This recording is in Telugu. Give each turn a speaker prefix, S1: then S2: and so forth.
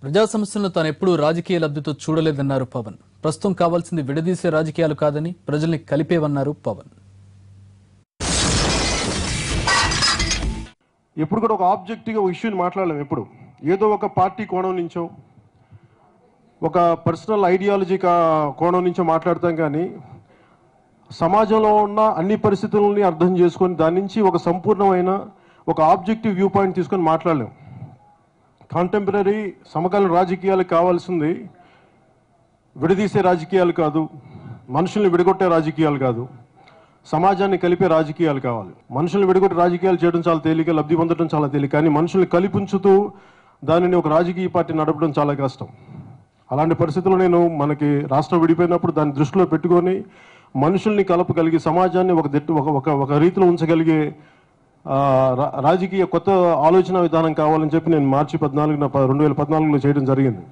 S1: ప్రజా సమస్యలను తాను ఎప్పుడూ రాజకీయ లబ్ధితో చూడలేదన్నారు పవన్. ప్రస్తుతం కావాల్సింది విడదీసే రాజకీయాలు కాదని ప్రజల్ని కలిపేవన్నారు పవన్.
S2: ఎప్పుడు కూడా ఒక ఆబ్జెక్టివ్గా ఒక ఇష్యూని మాట్లాడలేము. ఎప్పుడు ఏదో ఒక పార్టీ కోణం నుంచో ఒక పర్సనల్ ఐడియాలజీ కోణం నుంచో మాట్లాడతాం, కానీ సమాజంలో ఉన్న అన్ని పరిస్థితులని అర్థం చేసుకొని దాని నుంచి ఒక సంపూర్ణమైన ఒక ఆబ్జెక్టివ్ వ్యూ పాయింట్ తీసుకొని మాట్లాడలేం. కాంటెంపరీ సమకాలీన రాజకీయాలకు కావాల్సింది విడదీసే రాజకీయాలు కాదు, మనుషుల్ని విడగొట్టే రాజకీయాలు కాదు, సమాజాన్ని కలిపే రాజకీయాలు కావాలి. మనుషుల్ని విడగొట్టే రాజకీయాలు చేయడం చాలా తేలిక, లబ్ధి పొందడం చాలా తేలిక, కానీ మనుషుల్ని కలిపించుతూ దానిని ఒక రాజకీయ పార్టీ నడపడం చాలా కష్టం. అలాంటి పరిస్థితుల్లో నేను మనకి రాష్ట్రం విడిపోయినప్పుడు దాన్ని దృష్టిలో పెట్టుకొని మనుషుల్ని కలపగలిగి సమాజాన్ని ఒక రీతిలో ఉంచగలిగే రాజకీయ కొత్త ఆలోచన విధానం కావాలని చెప్పి నేను మార్చి 14న 2014లో చేయడం జరిగింది.